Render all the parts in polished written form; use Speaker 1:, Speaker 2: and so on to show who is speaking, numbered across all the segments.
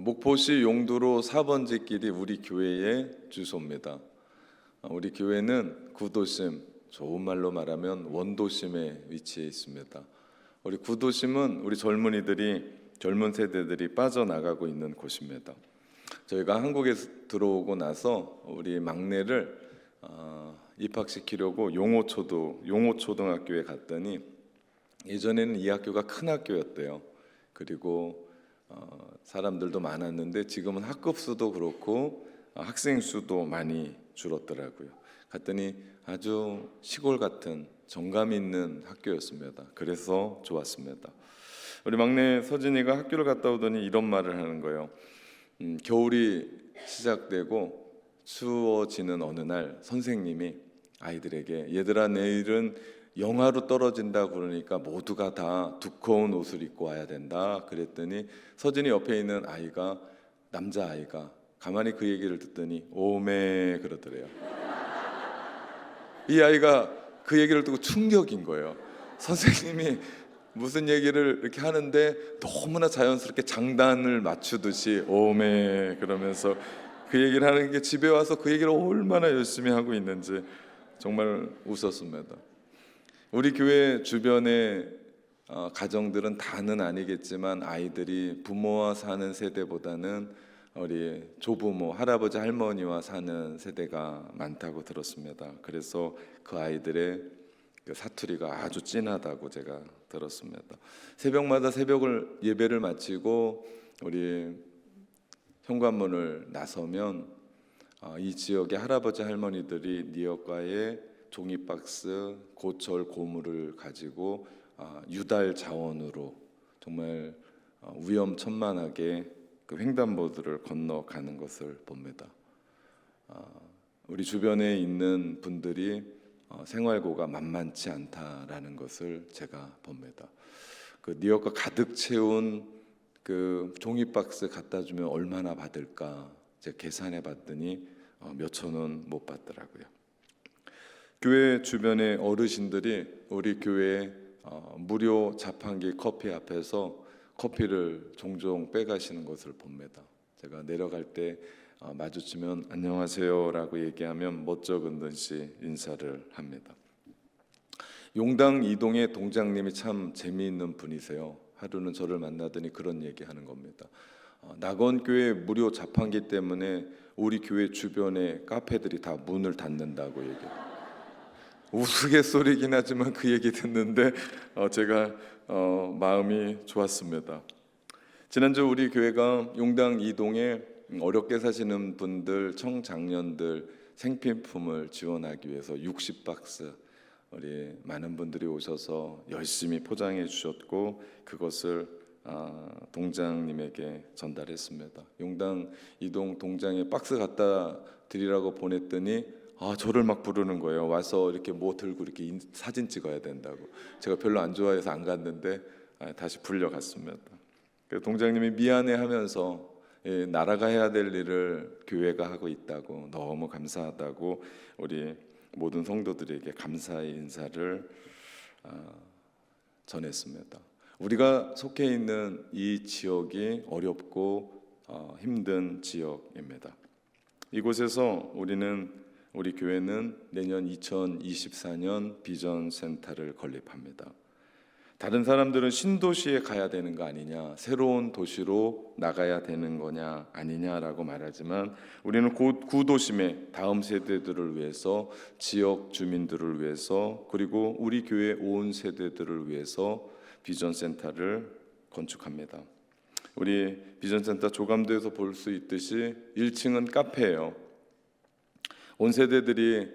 Speaker 1: 목포시 용두로 4번지 길이 우리 교회의 주소입니다. 우리 교회는 구도심, 좋은 말로 말하면 원도심에 위치해 있습니다. 우리 구도심은 우리 젊은 세대들이 빠져나가고 있는 곳입니다. 저희가 한국에 들어오고 나서 우리 막내를 입학시키려고 용호초등학교에 갔더니 예전에는 이 학교가 큰 학교였대요. 그리고 사람들도 많았는데 지금은 학급 수도 그렇고 학생 수도 많이 줄었더라고요. 갔더니 아주 시골 같은 정감 있는 학교였습니다. 그래서 좋았습니다. 우리 막내 서진이가 학교를 갔다 오더니 이런 말을 하는 거예요. 겨울이 시작되고 추워지는 어느 날 선생님이 아이들에게 얘들아 내일은 영하로 떨어진다 그러니까 모두가 다 두꺼운 옷을 입고 와야 된다 그랬더니 서진이 옆에 있는 아이가 남자아이가 가만히 그 얘기를 듣더니 오메 그러더래요. 이 아이가 그 얘기를 듣고 충격인 거예요. 선생님이 무슨 얘기를 이렇게 하는데 너무나 자연스럽게 장단을 맞추듯이 오메 그러면서 그 얘기를 하는 게 집에 와서 그 얘기를 얼마나 열심히 하고 있는지 정말 웃었습니다. 우리 교회 주변의 가정들은 다는 아니겠지만 아이들이 부모와 사는 세대보다는 우리 조부모, 할아버지, 할머니와 사는 세대가 많다고 들었습니다. 그래서 그 아이들의 그 사투리가 아주 진하다고 제가 들었습니다. 새벽마다 예배를 마치고 우리 현관문을 나서면 이 지역의 할아버지 할머니들이 니엇가에 종이박스, 고철, 고무를 가지고 유달 자원으로 정말 위험천만하게 그 횡단보도를 건너가는 것을 봅니다. 우리 주변에 있는 분들이 생활고가 만만치 않다라는 것을 제가 봅니다. 그 니엇가 가득 채운 그 종이박스 갖다 주면 얼마나 받을까? 제가 계산해 봤더니 몇천 원 못 받더라고요. 교회 주변의 어르신들이 우리 교회 무료 자판기 커피 앞에서 커피를 종종 빼가시는 것을 봅니다. 제가 내려갈 때 마주치면 안녕하세요라고 얘기하면 멋쩍은 듯이 인사를 합니다. 용당 이동의 동장님이 참 재미있는 분이세요. 하루는 저를 만나더니 그런 얘기하는 겁니다. 낙원교회 무료 자판기 때문에 우리 교회 주변의 카페들이 다 문을 닫는다고 얘기해요. 우스갯소리긴 하지만 그 얘기 듣는데 제가 마음이 좋았습니다. 지난주 우리 교회가 용당 이동에 어렵게 사시는 분들, 청장년들 생필품을 지원하기 위해서 60박스 우리 많은 분들이 오셔서 열심히 포장해 주셨고 그것을 동장님에게 전달했습니다. 용당 이동 동장에 박스 갖다 드리라고 보냈더니 저를 막 부르는 거예요. 와서 이렇게 뭐 들고 이렇게 사진 찍어야 된다고. 제가 별로 안 좋아해서 안 갔는데 다시 불려갔습니다. 동장님이 미안해하면서 나라가 해야 될 일을 교회가 하고 있다고 너무 감사하다고 우리 모든 성도들에게 감사의 인사를 전했습니다. 우리가 속해 있는 이 지역이 어렵고 힘든 지역입니다. 이곳에서 우리 교회는 내년 2024년 비전 센터를 건립합니다. 다른 사람들은 신도시에 가야 되는 거 아니냐, 새로운 도시로 나가야 되는 거냐 아니냐라고 말하지만 우리는 구도심의 다음 세대들을 위해서, 지역 주민들을 위해서, 그리고 우리 교회 온 세대들을 위해서 비전 센터를 건축합니다. 우리 비전 센터 조감도에서 볼 수 있듯이 1층은 카페예요. 온 세대들이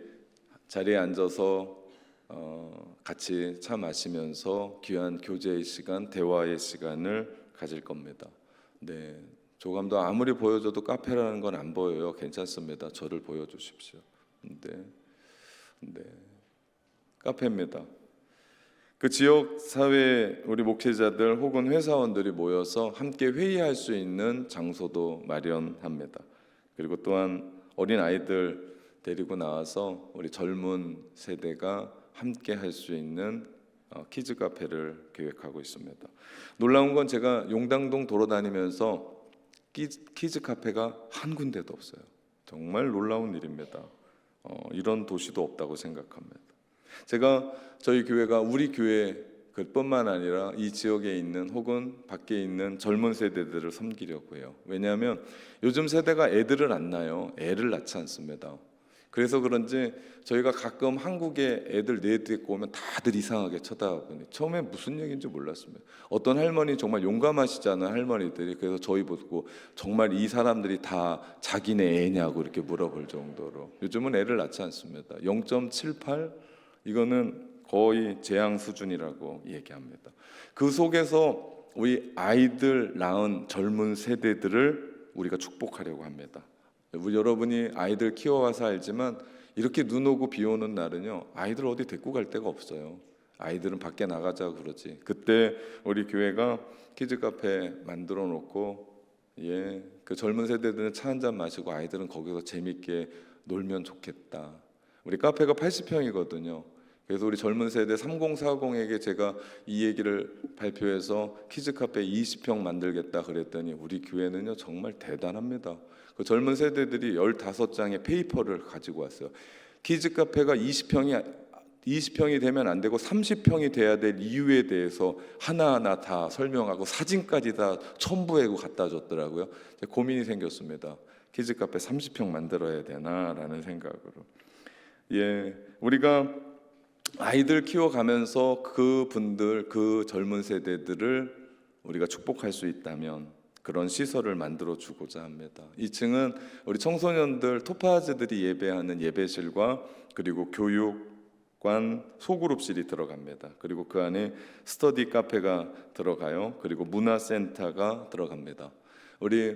Speaker 1: 자리에 앉아서 같이 차 마시면서 귀한 교제의 시간, 대화의 시간을 가질 겁니다. 네, 조감도 아무리 보여줘도 카페라는 건 안 보여요. 괜찮습니다. 저를 보여주십시오. 네, 카페입니다. 그 지역 사회 우리 목회자들 혹은 회사원들이 모여서 함께 회의할 수 있는 장소도 마련합니다. 그리고 또한 어린 아이들 데리고 나와서 우리 젊은 세대가 함께 할 수 있는 키즈 카페를 계획하고 있습니다. 놀라운 건 제가 용당동 돌아다니면서 키즈 카페가 한 군데도 없어요. 정말 놀라운 일입니다. 이런 도시도 없다고 생각합니다. 제가 저희 교회가 우리 교회 그뿐만 아니라 이 지역에 있는 혹은 밖에 있는 젊은 세대들을 섬기려고 해요. 왜냐하면 요즘 세대가 애들을 안 낳아요. 애를 낳지 않습니다. 그래서 그런지 저희가 가끔 한국에 애들 데리고 오면 다들 이상하게 쳐다보니 처음에 무슨 얘기인지 몰랐습니다. 어떤 할머니 정말 용감하시잖아요, 할머니들이. 그래서 저희 보고 정말 이 사람들이 다 자기네 애냐고 이렇게 물어볼 정도로 요즘은 애를 낳지 않습니다. 0.78 이거는 거의 재앙 수준이라고 얘기합니다. 그 속에서 우리 아이들 낳은 젊은 세대들을 우리가 축복하려고 합니다. 우리 여러분이 아이들 키워와서 알지만 이렇게 눈 오고 비 오는 날은요, 아이들 어디 데리고 갈 데가 없어요. 아이들은 밖에 나가자고 그러지. 그때 우리 교회가 키즈 카페 만들어 놓고 그 젊은 세대들은 차 한잔 마시고 아이들은 거기서 재밌게 놀면 좋겠다. 우리 카페가 80평이거든요. 그래서 우리 젊은 세대 3040에게 제가 이 얘기를 발표해서 키즈 카페 20평 만들겠다 그랬더니 우리 교회는요 정말 대단합니다. 그 젊은 세대들이 15장의 페이퍼를 가지고 왔어요. 키즈 카페가 20평이 되면 안 되고 30평이 돼야 될 이유에 대해서 하나하나 다 설명하고 사진까지 다 첨부하고 갖다 줬더라고요. 고민이 생겼습니다. 키즈 카페 30평 만들어야 되나라는 생각으로. 우리가 아이들 키워가면서 그분들, 그 젊은 세대들을 우리가 축복할 수 있다면 그런 시설을 만들어 주고자 합니다. 2층은 우리 청소년들, 토파즈들이 예배하는 예배실과 그리고 교육관 소그룹실이 들어갑니다. 그리고 그 안에 스터디 카페가 들어가요. 그리고 문화센터가 들어갑니다. 우리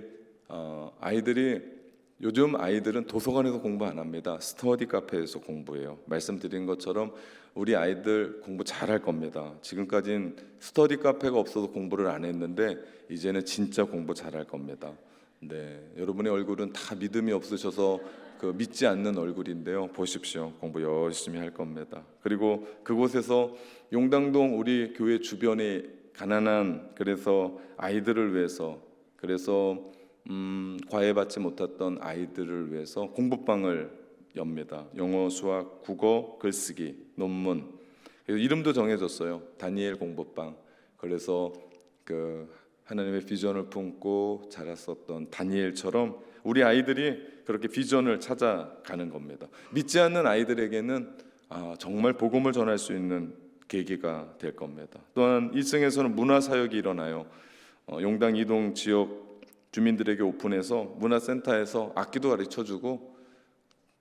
Speaker 1: 요즘 아이들은 도서관에서 공부 안 합니다. 스터디 카페에서 공부해요. 말씀드린 것처럼 우리 아이들 공부 잘할 겁니다. 지금까지는 스터디 카페가 없어서 공부를 안 했는데 이제는 진짜 공부 잘할 겁니다. 여러분의 얼굴은 다 믿음이 없으셔서 믿지 않는 얼굴인데요. 보십시오. 공부 열심히 할 겁니다. 그리고 그곳에서 용당동 우리 교회 주변에 가난한 그래서 아이들을 위해서 과외받지 못했던 아이들을 위해서 공부방을 엽니다. 영어, 수학, 국어, 글쓰기, 논문. 이름도 정해졌어요. 다니엘 공부방. 그래서 하나님의 비전을 품고 자랐었던 다니엘처럼 우리 아이들이 그렇게 비전을 찾아가는 겁니다. 믿지 않는 아이들에게는 정말 복음을 전할 수 있는 계기가 될 겁니다. 또한 1층에서는 문화사역이 일어나요. 용당 이동 지역 주민들에게 오픈해서 문화센터에서 악기도 가르쳐주고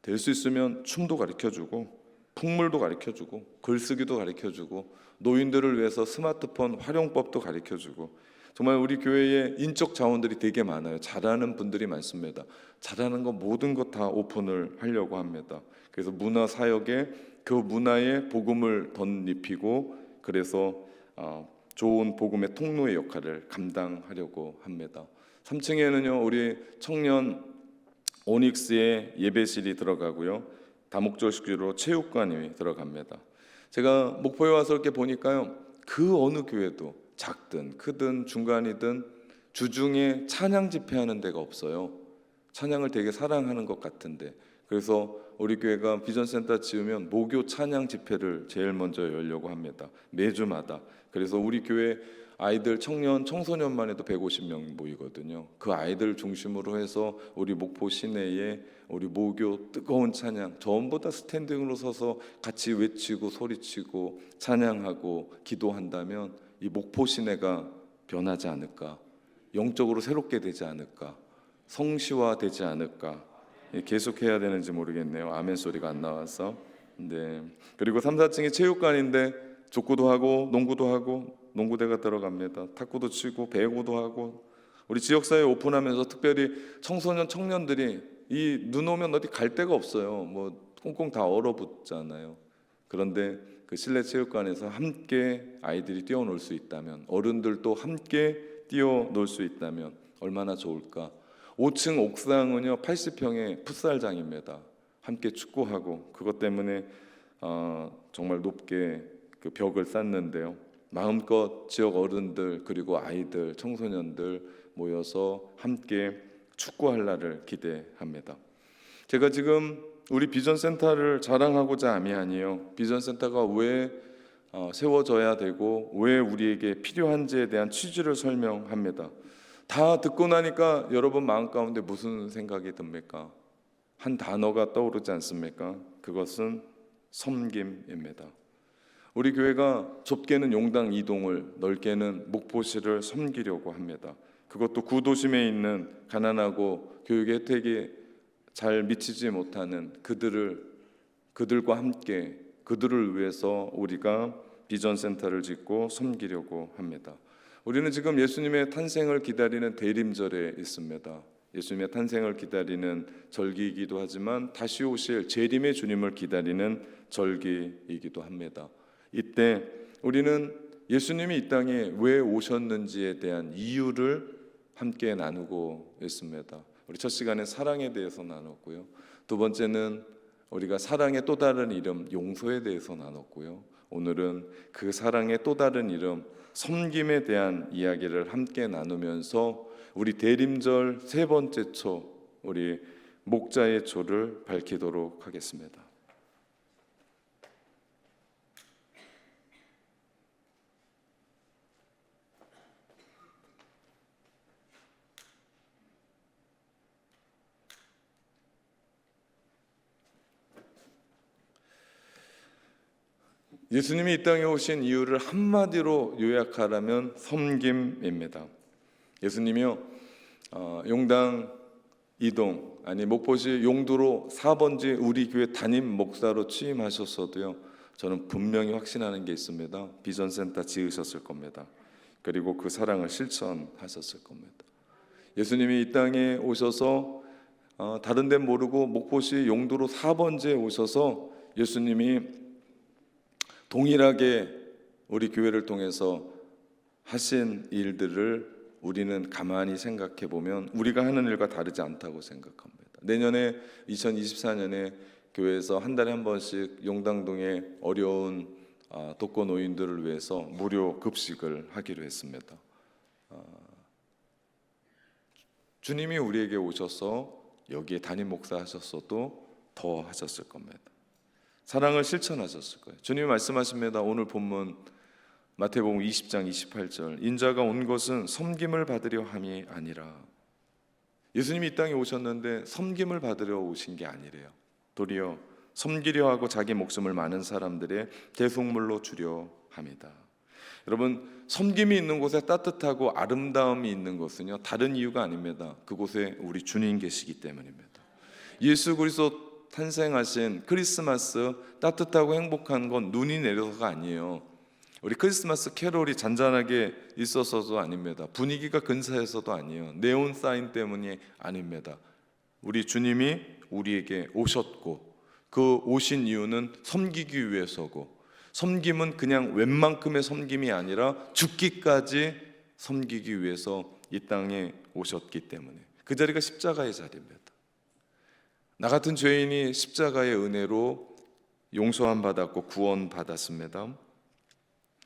Speaker 1: 될 수 있으면 춤도 가르쳐주고 풍물도 가르쳐주고 글쓰기도 가르쳐주고 노인들을 위해서 스마트폰 활용법도 가르쳐주고 정말 우리 교회에 인적 자원들이 되게 많아요. 잘하는 분들이 많습니다. 잘하는 거 모든 것 다 오픈을 하려고 합니다. 그래서 문화사역에 그 문화에 복음을 덧입히고 그래서 좋은 복음의 통로의 역할을 감당하려고 합니다. 3층에는요 우리 청년 오닉스의 예배실이 들어가고요 다목적으로 체육관이 들어갑니다. 제가 목포에 와서 이렇게 보니까요 그 어느 교회도 작든 크든 중간이든 주중에 찬양 집회하는 데가 없어요. 찬양을 되게 사랑하는 것 같은데 그래서 우리 교회가 비전센터 지으면 목요 찬양 집회를 제일 먼저 열려고 합니다. 매주마다. 그래서 우리 교회 아이들, 청년, 청소년만 해도 150명 모이거든요. 그 아이들 중심으로 해서 우리 목포 시내에 우리 목요 뜨거운 찬양 전부 다 스탠딩으로 서서 같이 외치고 소리치고 찬양하고 기도한다면 이 목포 시내가 변하지 않을까, 영적으로 새롭게 되지 않을까, 성시화되지 않을까. 계속해야 되는지 모르겠네요. 아멘 소리가 안 나와서. 그리고 3, 4층이 체육관인데 족구도 하고 농구도 하고 농구대가 들어갑니다. 탁구도 치고 배구도 하고 우리 지역사회 오픈하면서 특별히 청소년 청년들이 이 눈 오면 어디 갈 데가 없어요. 뭐 꽁꽁 다 얼어붙잖아요. 그런데 그 실내 체육관에서 함께 아이들이 뛰어놀 수 있다면 어른들도 함께 뛰어놀 수 있다면 얼마나 좋을까. 5층 옥상은요 80평의 풋살장입니다. 함께 축구하고 그것 때문에 정말 높게 그 벽을 쌓는데요. 마음껏 지역 어른들 그리고 아이들, 청소년들 모여서 함께 축구할 날을 기대합니다. 제가 지금 우리 비전센터를 자랑하고자 함이 아니에요. 비전센터가 왜 세워져야 되고 왜 우리에게 필요한지에 대한 취지를 설명합니다. 다 듣고 나니까 여러분 마음 가운데 무슨 생각이 듭니까? 한 단어가 떠오르지 않습니까? 그것은 섬김입니다. 우리 교회가 좁게는 용당 이동을, 넓게는 목포시를 섬기려고 합니다. 그것도 구도심에 있는 가난하고 교육의 혜택이 잘 미치지 못하는 그들과 함께 그들을 위해서 우리가 비전센터를 짓고 섬기려고 합니다. 우리는 지금 예수님의 탄생을 기다리는 대림절에 있습니다. 예수님의 탄생을 기다리는 절기이기도 하지만 다시 오실 재림의 주님을 기다리는 절기이기도 합니다. 이때 우리는 예수님이 이 땅에 왜 오셨는지에 대한 이유를 함께 나누고 있습니다. 우리 첫 시간에 사랑에 대해서 나눴고요. 두 번째는 우리가 사랑의 또 다른 이름 용서에 대해서 나눴고요. 오늘은 그 사랑의 또 다른 이름 섬김에 대한 이야기를 함께 나누면서 우리 대림절 세 번째 초, 우리 목자의 초를 밝히도록 하겠습니다. 예수님이 이 땅에 오신 이유를 한마디로 요약하라면 섬김입니다. 예수님이요 용당 이동 아니 목포시 용두로 4번지 우리 교회 담임 목사로 취임하셨어도요, 저는 분명히 확신하는 게 있습니다. 비전센터 지으셨을 겁니다. 그리고 그 사랑을 실천하셨을 겁니다. 예수님이 이 땅에 오셔서 다른 데는 모르고 목포시 용두로 4번지에 오셔서 예수님이 동일하게 우리 교회를 통해서 하신 일들을 우리는 가만히 생각해 보면 우리가 하는 일과 다르지 않다고 생각합니다. 내년에 2024년에 교회에서 한 달에 한 번씩 용당동의 어려운 독거노인들을 위해서 무료 급식을 하기로 했습니다. 주님이 우리에게 오셔서 여기에 담임 목사 하셨어도 더 하셨을 겁니다. 사랑을 실천하셨을 거예요. 주님이 말씀하십니다. 오늘 본문 마태복음 20장 28절 인자가 온 것은 섬김을 받으려 함이 아니라, 예수님이 이 땅에 오셨는데 섬김을 받으려 오신 게 아니래요. 도리어 섬기려 하고 자기 목숨을 많은 사람들의 대속물로 주려 함이다. 여러분, 섬김이 있는 곳에 따뜻하고 아름다움이 있는 것은요 다른 이유가 아닙니다. 그곳에 우리 주님 계시기 때문입니다. 예수 그리스도 탄생하신 크리스마스 따뜻하고 행복한 건 눈이 내려서가 아니에요. 우리 크리스마스 캐롤이 잔잔하게 있어서도 아닙니다. 분위기가 근사해서도 아니에요. 네온 사인 때문이 아닙니다. 우리 주님이 우리에게 오셨고 그 오신 이유는 섬기기 위해서고, 섬김은 그냥 웬만큼의 섬김이 아니라 죽기까지 섬기기 위해서 이 땅에 오셨기 때문에 그 자리가 십자가의 자리입니다. 나 같은 죄인이 십자가의 은혜로 용서함 받았고 구원 받았습니다.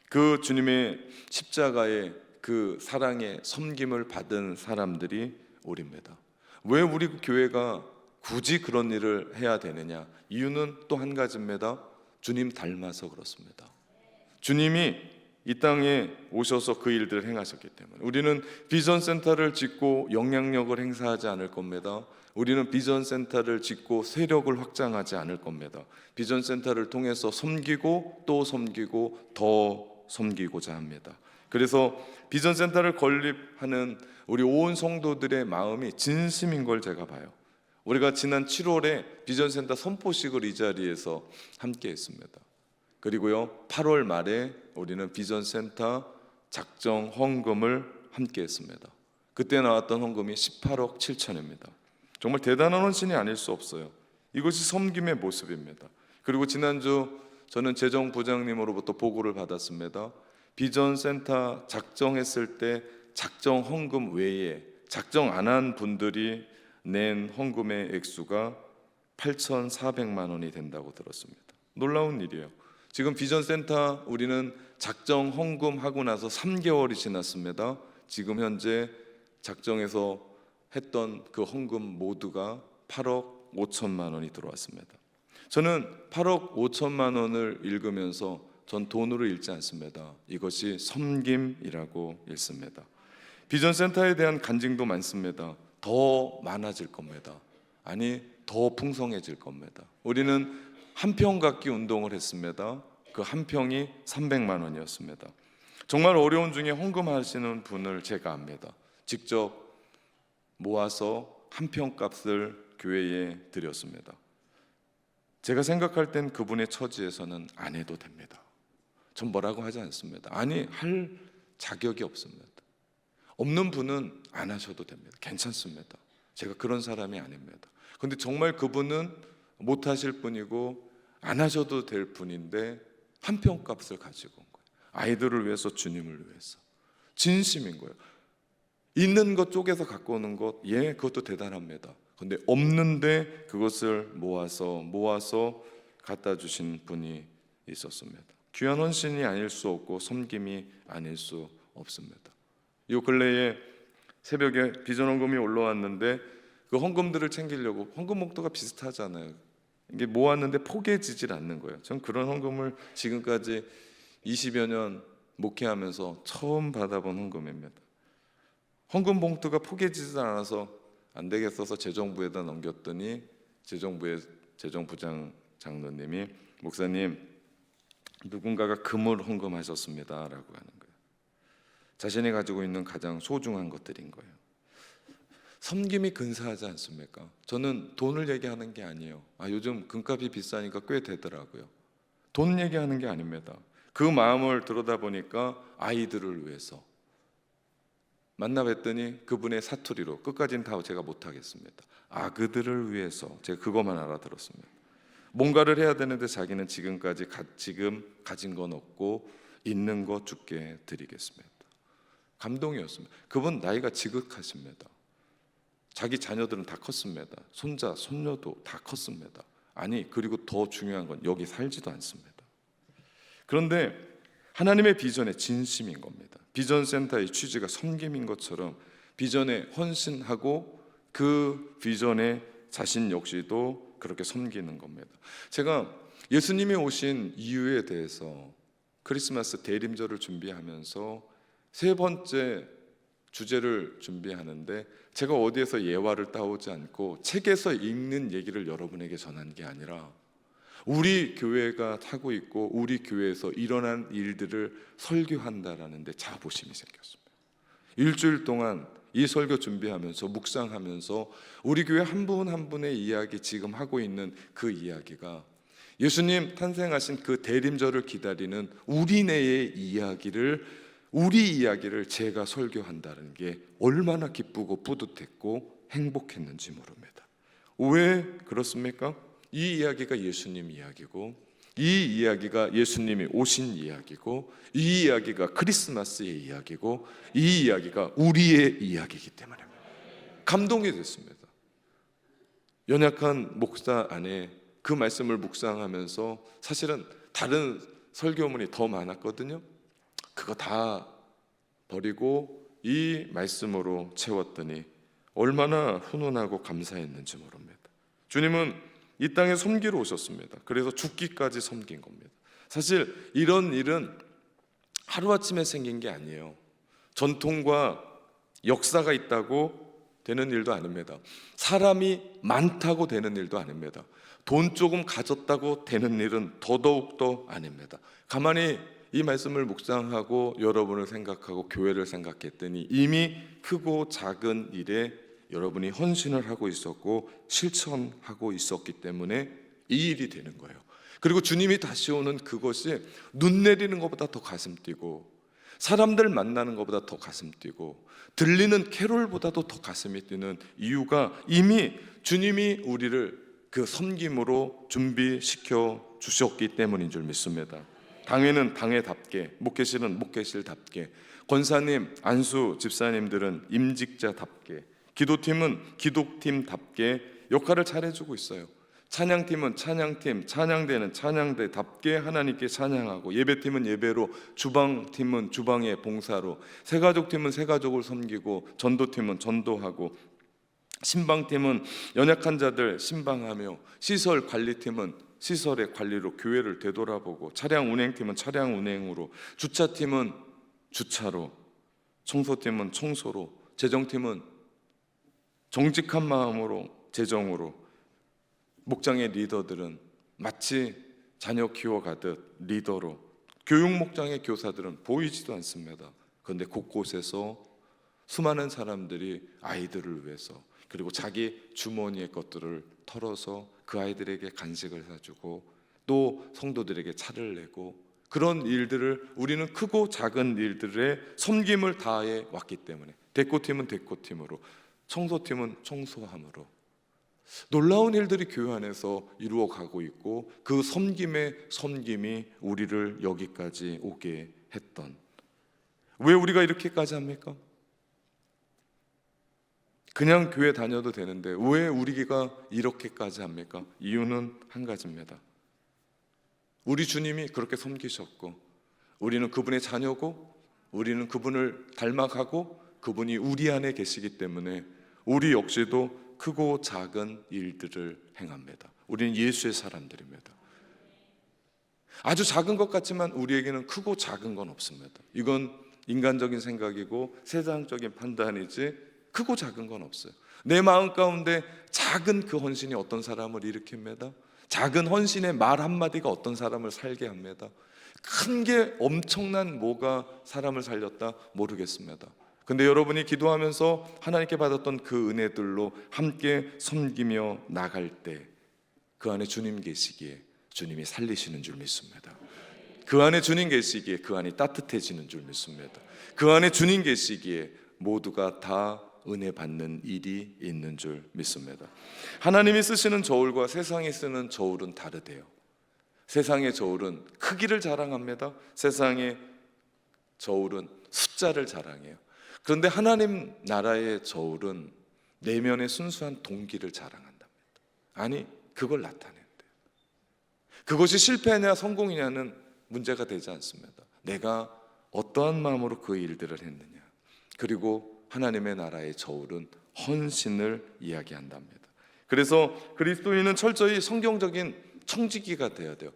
Speaker 1: 그 주님의 십자가의 그 사랑의 섬김을 받은 사람들이 우리입니다. 왜 우리 교회가 굳이 그런 일을 해야 되느냐? 이유는 또 한 가지입니다. 주님 닮아서 그렇습니다. 주님이 이 땅에 오셔서 그 일들을 행하셨기 때문에 우리는 비전센터를 짓고 영향력을 행사하지 않을 겁니다. 우리는 비전센터를 짓고 세력을 확장하지 않을 겁니다. 비전센터를 통해서 섬기고 또 섬기고 더 섬기고자 합니다. 그래서 비전센터를 건립하는 우리 온 성도들의 마음이 진심인 걸 제가 봐요. 우리가 지난 7월에 비전센터 선포식을 이 자리에서 함께 했습니다. 그리고요 8월 말에 우리는 비전센터 작정 헌금을 함께 했습니다. 그때 나왔던 헌금이 18억 7천입니다. 정말 대단한 헌신이 아닐 수 없어요. 이것이 섬김의 모습입니다. 그리고 지난주 저는 재정부장님으로부터 보고를 받았습니다. 비전센터 작정했을 때 작정 헌금 외에 작정 안 한 분들이 낸 헌금의 액수가 8,400만 원이 된다고 들었습니다. 놀라운 일이에요. 지금 비전센터 우리는 작정 헌금하고 나서 3개월이 지났습니다. 지금 현재 작정해서 했던 그 헌금 모두가 8억 5천만 원이 들어왔습니다. 저는 8억 5천만 원을 읽으면서 전 돈으로 읽지 않습니다. 이것이 섬김이라고 읽습니다. 비전센터에 대한 간증도 많습니다. 더 많아질 겁니다. 아니, 더 풍성해질 겁니다. 우리는 한 평 갖기 운동을 했습니다. 그 한 평이 300만 원이었습니다. 정말 어려운 중에 헌금하시는 분을 제가 압니다. 직접 모아서 한 평 값을 교회에 드렸습니다. 제가 생각할 땐 그분의 처지에서는 안 해도 됩니다. 전 뭐라고 하지 않습니다. 아니, 할 자격이 없습니다. 없는 분은 안 하셔도 됩니다. 괜찮습니다. 제가 그런 사람이 아닙니다. 근데 정말 그분은 못 하실 분이고 안 하셔도 될 분인데 한 평 값을 가지고 온 거예요. 아이들을 위해서, 주님을 위해서. 진심인 거예요. 있는 것 쪽에서 갖고 오는 것, 그것도 대단합니다. 근데 없는데 그것을 모아서 갖다 주신 분이 있었습니다. 귀한 헌신이 아닐 수 없고 섬김이 아닐 수 없습니다. 이 근래에 새벽에 비전 헌금이 올라왔는데 그 헌금들을 챙기려고, 헌금 목도가 비슷하잖아요. 이게 모았는데 포개지질 않는 거예요. 전 그런 헌금을 지금까지 20여 년 목회하면서 처음 받아본 헌금입니다. 헌금 봉투가 포개지질 않아서 안 되겠어서 재정부에다 넘겼더니 재정부의 재정부장 장로님이, 목사님, 누군가가 금을 헌금하셨습니다 라고 하는 거예요. 자신이 가지고 있는 가장 소중한 것들인 거예요. 섬김이 근사하지 않습니까? 저는 돈을 얘기하는 게 아니에요. 요즘 금값이 비싸니까 꽤 되더라고요. 돈 얘기하는 게 아닙니다. 그 마음을 들여다보니까 아이들을 위해서 만나 뵀더니 그분의 사투리로, 끝까지는 다 제가 못하겠습니다. 그들을 위해서, 제가 그것만 알아들었습니다. 뭔가를 해야 되는데 자기는 지금 가진 건 없고 있는 거 주께 드리겠습니다. 감동이었습니다. 그분 나이가 지극하십니다. 자기 자녀들은 다 컸습니다. 손자, 손녀도 다 컸습니다. 그리고 더 중요한 건 여기 살지도 않습니다. 그런데 하나님의 비전의 진심인 겁니다. 비전센터의 취지가 섬김인 것처럼 비전에 헌신하고 그 비전에 자신 역시도 그렇게 섬기는 겁니다. 제가 예수님이 오신 이유에 대해서 크리스마스 대림절을 준비하면서 세 번째 주제를 준비하는데, 제가 어디에서 예화를 따오지 않고 책에서 읽는 얘기를 여러분에게 전한 게 아니라 우리 교회가 하고 있고 우리 교회에서 일어난 일들을 설교한다라는 데 자부심이 생겼습니다. 일주일 동안 이 설교 준비하면서 묵상하면서 우리 교회 한 분 한 분의 이야기, 지금 하고 있는 그 이야기가 예수님 탄생하신 그 대림절을 기다리는 우리네의 우리 이야기를 제가 설교한다는 게 얼마나 기쁘고 뿌듯했고 행복했는지 모릅니다. 왜 그렇습니까? 이 이야기가 예수님 이야기고, 이 이야기가 예수님이 오신 이야기고, 이 이야기가 크리스마스의 이야기고, 이 이야기가 우리의 이야기이기 때문에 감동이 됐습니다. 연약한 목사 안에 그 말씀을 묵상하면서, 사실은 다른 설교문이 더 많았거든요. 그거 다 버리고 이 말씀으로 채웠더니 얼마나 훈훈하고 감사했는지 모릅니다. 주님은 이 땅에 섬기러 오셨습니다. 그래서 죽기까지 섬긴 겁니다. 사실 이런 일은 하루아침에 생긴 게 아니에요. 전통과 역사가 있다고 되는 일도 아닙니다. 사람이 많다고 되는 일도 아닙니다. 돈 조금 가졌다고 되는 일은 더더욱더 아닙니다. 가만히 이 말씀을 묵상하고 여러분을 생각하고 교회를 생각했더니 이미 크고 작은 일에 여러분이 헌신을 하고 있었고 실천하고 있었기 때문에 이 일이 되는 거예요. 그리고 주님이 다시 오는 그것이 눈 내리는 것보다 더 가슴 뛰고, 사람들 만나는 것보다 더 가슴 뛰고, 들리는 캐롤보다도 더 가슴이 뛰는 이유가 이미 주님이 우리를 그 섬김으로 준비시켜 주셨기 때문인 줄 믿습니다. 당회는 당회답게, 목회실은 목회실답게, 권사님, 안수 집사님들은 임직자답게, 기도팀은 기도팀답게 역할을 잘해주고 있어요. 찬양팀은 찬양팀, 찬양대는 찬양대답게 하나님께 찬양하고, 예배팀은 예배로, 주방팀은 주방의 봉사로, 새가족팀은 새가족을 섬기고, 전도팀은 전도하고, 신방팀은 연약한 자들 신방하며, 시설 관리팀은 시설의 관리로 교회를 되돌아보고, 차량 운행팀은 차량 운행으로, 주차팀은 주차로, 청소팀은 청소로, 재정팀은 정직한 마음으로 재정으로, 목장의 리더들은 마치 자녀 키워가듯 리더로, 교육 목장의 교사들은 보이지도 않습니다. 그런데 곳곳에서 수많은 사람들이 아이들을 위해서, 그리고 자기 주머니의 것들을 털어서 그 아이들에게 간식을 사주고, 또 성도들에게 차를 내고, 그런 일들을 우리는 크고 작은 일들의 섬김을 다해 왔기 때문에, 대코팀은 대코팀으로, 청소팀은 청소함으로 놀라운 일들이 교회 안에서 이루어가고 있고, 그 섬김의 섬김이 우리를 여기까지 오게 했던, 왜 우리가 이렇게까지 합니까? 그냥 교회 다녀도 되는데 왜 우리가 이렇게까지 합니까? 이유는 한 가지입니다. 우리 주님이 그렇게 섬기셨고, 우리는 그분의 자녀고, 우리는 그분을 닮아가고, 그분이 우리 안에 계시기 때문에 우리 역시도 크고 작은 일들을 행합니다. 우리는 예수의 사람들입니다. 아주 작은 것 같지만 우리에게는 크고 작은 건 없습니다. 이건 인간적인 생각이고 세상적인 판단이지 크고 작은 건 없어요. 내 마음 가운데 작은 그 헌신이 어떤 사람을 일으킵니다. 작은 헌신의 말 한마디가 어떤 사람을 살게 합니다. 큰 게 엄청난 뭐가 사람을 살렸다 모르겠습니다. 근데 여러분이 기도하면서 하나님께 받았던 그 은혜들로 함께 섬기며 나갈 때 그 안에 주님 계시기에 주님이 살리시는 줄 믿습니다. 그 안에 주님 계시기에 그 안이 따뜻해지는 줄 믿습니다. 그 안에 주님 계시기에 모두가 다 은혜 받는 일이 있는 줄 믿습니다. 하나님이 쓰시는 저울과 세상이 쓰는 저울은 다르대요. 세상의 저울은 크기를 자랑합니다. 세상의 저울은 숫자를 자랑해요. 그런데 하나님 나라의 저울은 내면의 순수한 동기를 자랑한답니다. 아니, 그걸 나타낸대요. 그것이 실패냐 성공이냐는 문제가 되지 않습니다. 내가 어떠한 마음으로 그 일들을 했느냐. 그리고 하나님의 나라의 저울은 헌신을 이야기한답니다. 그래서 그리스도인은 철저히 성경적인 청지기가 되어야 돼요.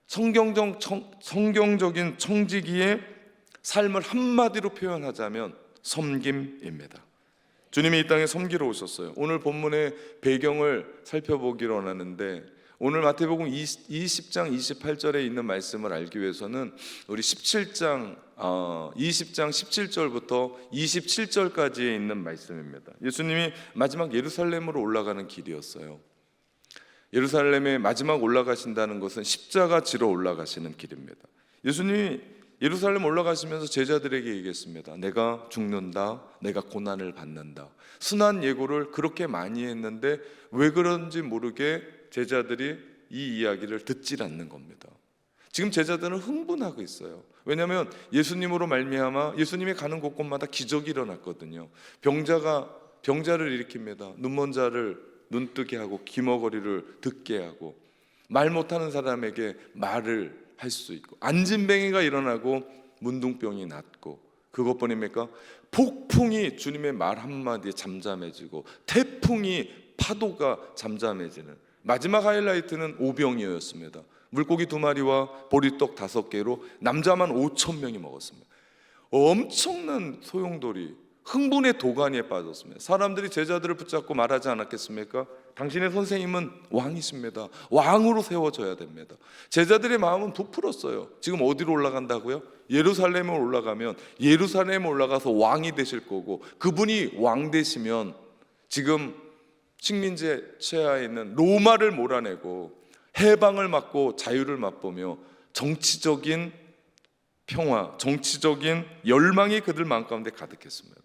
Speaker 1: 성경적인 청지기의 삶을 한마디로 표현하자면 섬김입니다. 주님이 이 땅에 섬기러 오셨어요. 오늘 본문의 배경을 살펴보기로 원하는데, 오늘 마태복음 20장 28절에 있는 말씀을 알기 위해서는 우리 20장 17절부터 27절까지에 있는 말씀입니다. 예수님이 마지막 예루살렘으로 올라가는 길이었어요. 예루살렘에 마지막 올라가신다는 것은 십자가 지러 올라가시는 길입니다. 예수님이 예루살렘 올라가시면서 제자들에게 얘기했습니다. 내가 죽는다, 내가 고난을 받는다. 순한 예고를 그렇게 많이 했는데 왜 그런지 모르게 제자들이 이 이야기를 듣질 않는 겁니다. 지금 제자들은 흥분하고 있어요. 왜냐하면 예수님으로 말미암아 예수님이 가는 곳곳마다 기적이 일어났거든요. 병자를 일으킵니다. 눈먼 자를 눈뜨게 하고 귀머거리를 듣게 하고, 말 못하는 사람에게 말을 할 수 있고, 안진뱅이가 일어나고 문둥병이 낫고, 그것뿐입니까? 폭풍이 주님의 말 한마디에 잠잠해지고, 태풍이 파도가 잠잠해지는 마지막 하이라이트는 오병이어였습니다. 물고기 2마리와 보리떡 5개로 남자만 5,000명이 먹었습니다. 엄청난 소용돌이, 흥분의 도가니에 빠졌습니다. 사람들이 제자들을 붙잡고 말하지 않았겠습니까? 당신의 선생님은 왕이십니다. 왕으로 세워져야 됩니다. 제자들의 마음은 부풀었어요. 지금 어디로 올라간다고요? 예루살렘에 올라가면 예루살렘에 올라가서 왕이 되실 거고, 그분이 왕 되시면 지금 식민지에 취해 있는 로마를 몰아내고 해방을 맞고 자유를 맛보며 정치적인 평화, 정치적인 열망이 그들 마음 가운데 가득했습니다.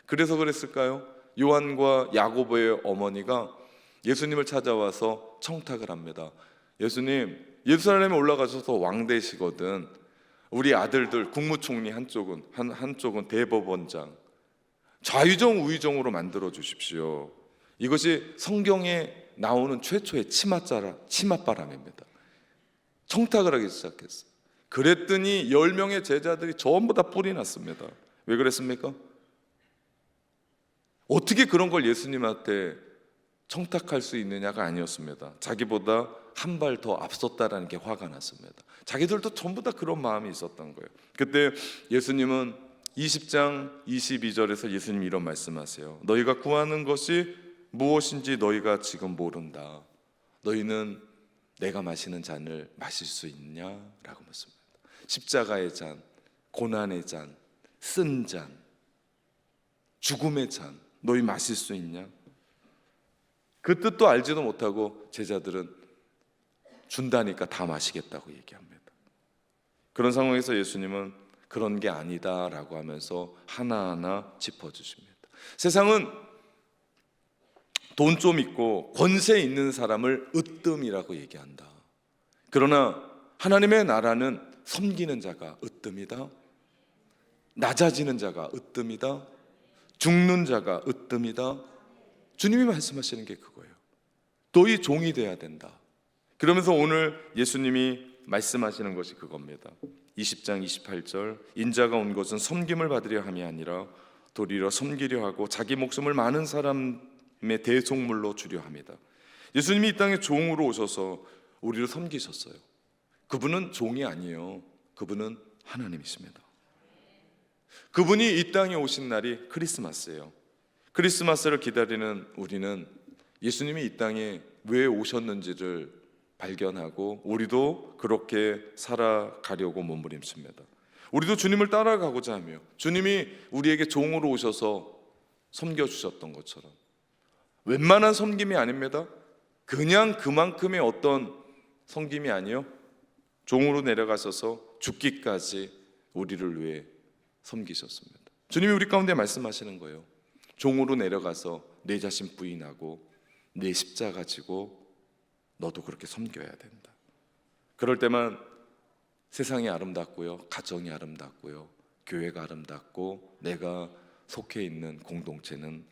Speaker 1: 그래서 그랬을까요? 요한과 야고보의 어머니가 예수님을 찾아와서 청탁을 합니다. 예수님, 예루살렘에 올라가셔서 왕 되시거든. 우리 아들들 국무총리 한쪽은 대법원장, 좌의정 우의정으로 만들어 주십시오. 이것이 성경에 나오는 최초의 치맛바람입니다. 청탁을 하기 시작했어요. 그랬더니 10명의 제자들이 전부 다 뿔이 났습니다. 왜 그랬습니까? 어떻게 그런 걸 예수님한테 청탁할 수 있느냐가 아니었습니다. 자기보다 한 발 더 앞섰다라는 게 화가 났습니다. 자기들도 전부 다 그런 마음이 있었던 거예요. 그때 예수님은 20장 22절에서 예수님이 이런 말씀하세요. 너희가 구하는 것이 무엇인지 너희가 지금 모른다. 너희는 내가 마시는 잔을 마실 수 있냐라고 묻습니다. 십자가의 잔, 고난의 잔, 쓴 잔, 죽음의 잔, 너희 마실 수 있냐? 그 뜻도 알지도 못하고 제자들은 준다니까 다 마시겠다고 얘기합니다. 그런 상황에서 예수님은 그런 게 아니다라고 하면서 하나하나 짚어주십니다. 세상은 돈 좀 있고 권세 있는 사람을 으뜸이라고 얘기한다. 그러나 하나님의 나라는 섬기는 자가 으뜸이다. 낮아지는 자가 으뜸이다. 죽는 자가 으뜸이다. 주님이 말씀하시는 게 그거예요. 너희 종이 돼야 된다. 그러면서 오늘 예수님이 말씀하시는 것이 그겁니다. 20장 28절 인자가 온 것은 섬김을 받으려 함이 아니라 도리어 섬기려 하고 자기 목숨을 많은 사람의 대속물로 주려 합니다. 예수님이 이 땅에 종으로 오셔서 우리를 섬기셨어요. 그분은 종이 아니에요. 그분은 하나님이십니다. 그분이 이 땅에 오신 날이 크리스마스예요. 크리스마스를 기다리는 우리는 예수님이 이 땅에 왜 오셨는지를 발견하고 우리도 그렇게 살아가려고 몸부림칩니다. 우리도 주님을 따라가고자 하며 주님이 우리에게 종으로 오셔서 섬겨주셨던 것처럼 웬만한 섬김이 아닙니다. 그냥 그만큼의 어떤 섬김이 아니요, 종으로 내려가셔서 죽기까지 우리를 위해 섬기셨습니다. 주님이 우리 가운데 말씀하시는 거예요. 종으로 내려가서 내 자신 부인하고 내 십자가 지고 너도 그렇게 섬겨야 된다. 그럴 때만 세상이 아름답고요, 가정이 아름답고요, 교회가 아름답고 내가 속해 있는 공동체는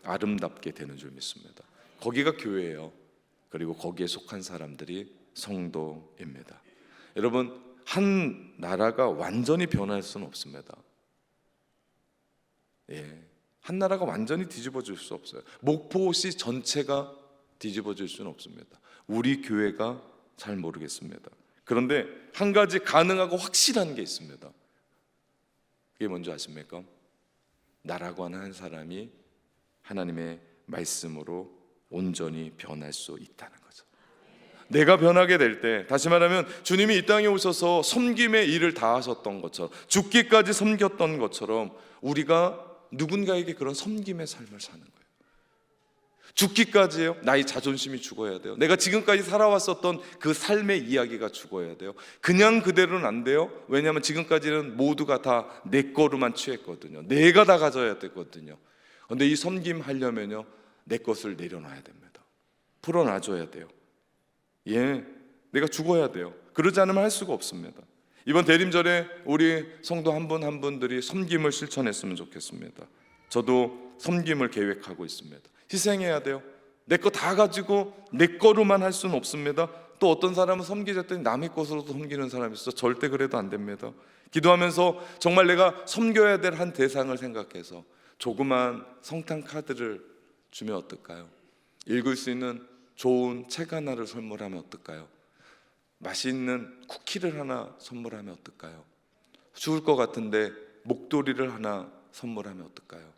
Speaker 1: 아름답게 되는 줄 믿습니다. 거기가 교회예요. 그리고 거기에 속한 사람들이 성도입니다. 여러분, 한 나라가 완전히 변할 수는 없습니다. 한 나라가 완전히 뒤집어질 수 없어요. 목포시 전체가 뒤집어질 수는 없습니다. 우리 교회가 잘 모르겠습니다. 그런데 한 가지 가능하고 확실한 게 있습니다. 그게 뭔지 아십니까? 나라고 하는 한 사람이 하나님의 말씀으로 온전히 변할 수 있다는 거죠. 내가 변하게 될 때, 다시 말하면 주님이 이 땅에 오셔서 섬김의 일을 다 하셨던 것처럼, 죽기까지 섬겼던 것처럼 우리가 누군가에게 그런 섬김의 삶을 사는 거예요. 죽기까지요. 나의 자존심이 죽어야 돼요. 내가 지금까지 살아왔었던 그 삶의 이야기가 죽어야 돼요. 그냥 그대로는 안 돼요. 왜냐하면 지금까지는 모두가 다 내 거로만 취했거든요. 내가 다 가져야 되거든요. 그런데 이 섬김 하려면요, 내 것을 내려놔야 됩니다. 풀어놔줘야 돼요. 내가 죽어야 돼요. 그러지 않으면 할 수가 없습니다. 이번 대림절에 우리 성도 한 분 한 분들이 섬김을 실천했으면 좋겠습니다. 저도 섬김을 계획하고 있습니다. 희생해야 돼요. 내 거 다 가지고 내 거로만 할 수는 없습니다. 또 어떤 사람은 섬기자 했더니 남의 것으로도 섬기는 사람이 있어. 절대 그래도 안 됩니다. 기도하면서 정말 내가 섬겨야 될 한 대상을 생각해서 조그만 성탄 카드를 주면 어떨까요? 읽을 수 있는 좋은 책 하나를 선물하면 어떨까요? 맛있는 쿠키를 하나 선물하면 어떨까요? 추울 것 같은데 목도리를 하나 선물하면 어떨까요?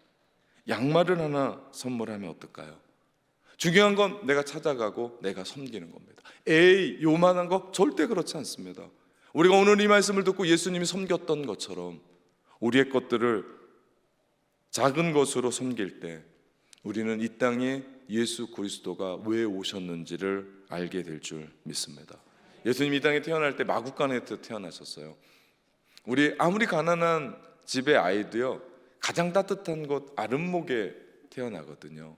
Speaker 1: 양말을 하나 선물하면 어떨까요? 중요한 건 내가 찾아가고 내가 섬기는 겁니다. 요만한 거 절대 그렇지 않습니다. 우리가 오늘 이 말씀을 듣고 예수님이 섬겼던 것처럼 우리의 것들을 작은 것으로 섬길 때 우리는 이 땅에 예수 그리스도가 왜 오셨는지를 알게 될 줄 믿습니다. 예수님이 이 땅에 태어날 때 마구간에서 태어나셨어요. 우리 아무리 가난한 집의 아이도요, 가장 따뜻한 곳 아름목에 태어나거든요.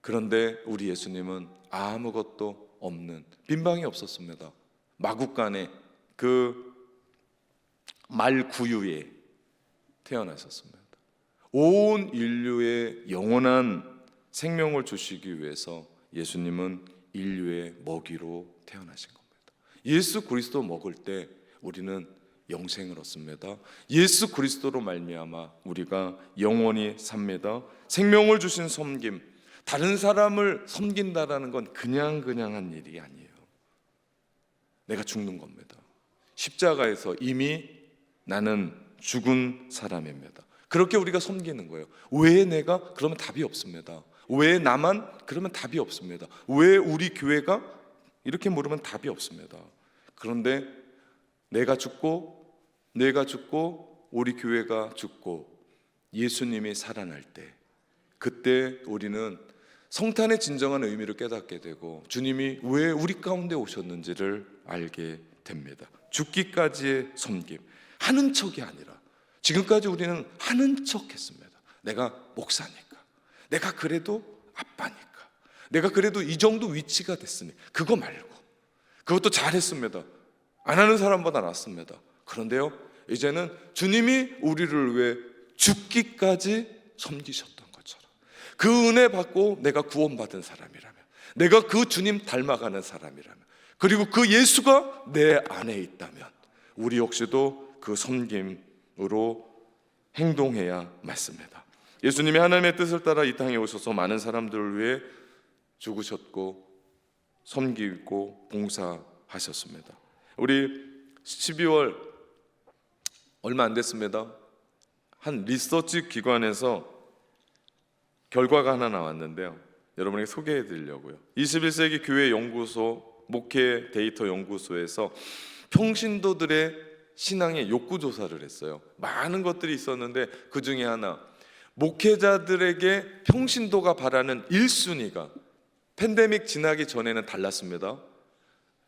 Speaker 1: 그런데 우리 예수님은 아무것도 없는 빈방이 없었습니다. 마구간에 그 말구유에 태어나셨습니다. 온 인류의 영원한 생명을 주시기 위해서 예수님은 인류의 먹이로 태어나신 겁니다. 예수 그리스도 먹을 때 우리는 영생을 얻습니다. 예수 그리스도로 말미암아 우리가 영원히 삽니다. 생명을 주신 섬김, 다른 사람을 섬긴다라는 건 그냥 한 일이 아니에요. 내가 죽는 겁니다. 십자가에서 이미 나는 죽은 사람입니다. 그렇게 우리가 섬기는 거예요. 왜 내가? 그러면 답이 없습니다. 왜 나만? 그러면 답이 없습니다. 왜 우리 교회가? 이렇게 물으면 답이 없습니다. 그런데 내가 죽고 우리 교회가 죽고 예수님이 살아날 때, 그때 우리는 성탄의 진정한 의미를 깨닫게 되고 주님이 왜 우리 가운데 오셨는지를 알게 됩니다. 죽기까지의 섬김, 하는 척이 아니라, 지금까지 우리는 하는 척 했습니다. 내가 목사니까, 내가 그래도 아빠니까, 내가 그래도 이 정도 위치가 됐으니, 그거 말고 그것도 잘했습니다. 안 하는 사람보다 낫습니다. 그런데요, 이제는 주님이 우리를 위해 죽기까지 섬기셨던 것처럼, 그 은혜 받고 내가 구원받은 사람이라면, 내가 그 주님 닮아가는 사람이라면, 그리고 그 예수가 내 안에 있다면 우리 역시도 그 섬김으로 행동해야 맞습니다. 예수님이 하나님의 뜻을 따라 이 땅에 오셔서 많은 사람들을 위해 죽으셨고 섬기고 봉사하셨습니다. 우리 12월 얼마 안 됐습니다. 한 리서치 기관에서 결과가 하나 나왔는데요, 여러분에게 소개해 드리려고요. 21세기 교회 연구소 목회 데이터 연구소에서 평신도들의 신앙의 욕구 조사를 했어요. 많은 것들이 있었는데 그 중에 하나, 목회자들에게 평신도가 바라는 1순위가 팬데믹 지나기 전에는 달랐습니다.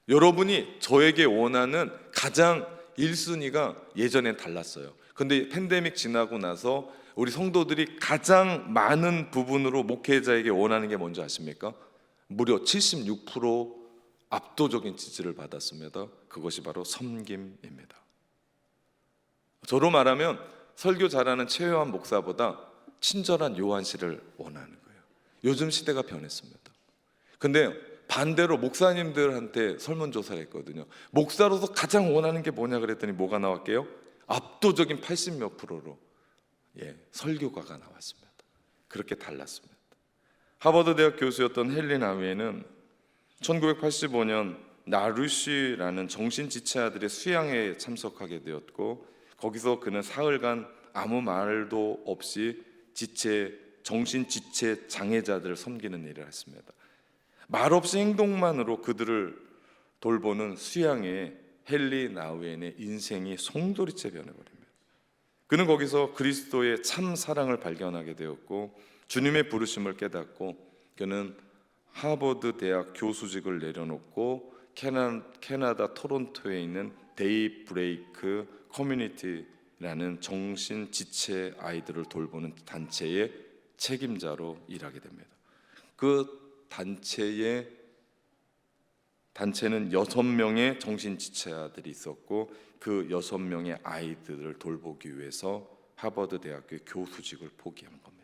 Speaker 1: 여러분이 저에게 원하는 가장 1순위가 예전엔 달랐어요. 근데 팬데믹 지나고 나서 우리 성도들이 가장 많은 부분으로 목회자에게 원하는 게 뭔지 아십니까? 무려 76% 압도적인 지지를 받았습니다. 그것이 바로 섬김입니다. 저로 말하면 설교 잘하는 최요한 목사보다 친절한 요한 씨를 원하는 거예요. 요즘 시대가 변했습니다. 근데 반대로 목사님들한테 설문조사를 했거든요. 목사로서 가장 원하는 게 뭐냐 그랬더니 뭐가 나왔게요? 압도적인 80몇 프로로 설교가가 나왔습니다. 그렇게 달랐습니다. 하버드 대학 교수였던 헨리 나우에는 1985년 나루시라는 정신지체아들의 수양회에 참석하게 되었고, 거기서 그는 사흘간 아무 말도 없이 정신지체 장애자들을 섬기는 일을 했습니다. 말없이 행동만으로 그들을 돌보는 수양회에 헨리 나우엔의 인생이 송두리째 변해버립니다. 그는 거기서 그리스도의 참 사랑을 발견하게 되었고 주님의 부르심을 깨닫고, 그는 하버드 대학 교수직을 내려놓고 캐나다 토론토에 있는 데이 브레이크 커뮤니티라는 정신지체 아이들을 돌보는 단체의 책임자로 일하게 됩니다. 그 단체는 6명의 정신지체아들이 있었고 그 6명의 아이들을 돌보기 위해서 하버드 대학교의 교수직을 포기한 겁니다.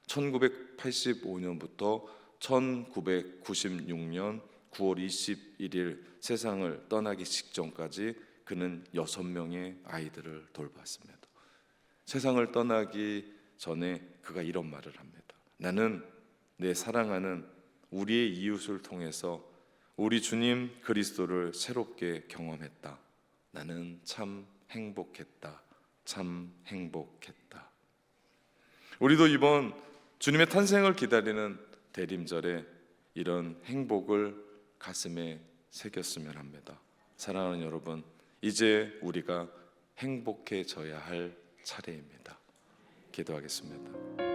Speaker 1: 1985년부터 1996년 9월 21일 세상을 떠나기 직전까지 그는 6명의 아이들을 돌봤습니다. 세상을 떠나기 전에 그가 이런 말을 합니다. 나는 내 사랑하는 우리의 이웃을 통해서 우리 주님 그리스도를 새롭게 경험했다. 나는 참 행복했다. 참 행복했다. 우리도 이번 주님의 탄생을 기다리는 대림절에 이런 행복을 가슴에 새겼으면 합니다. 사랑하는 여러분, 이제 우리가 행복해져야 할 차례입니다. 기도하겠습니다.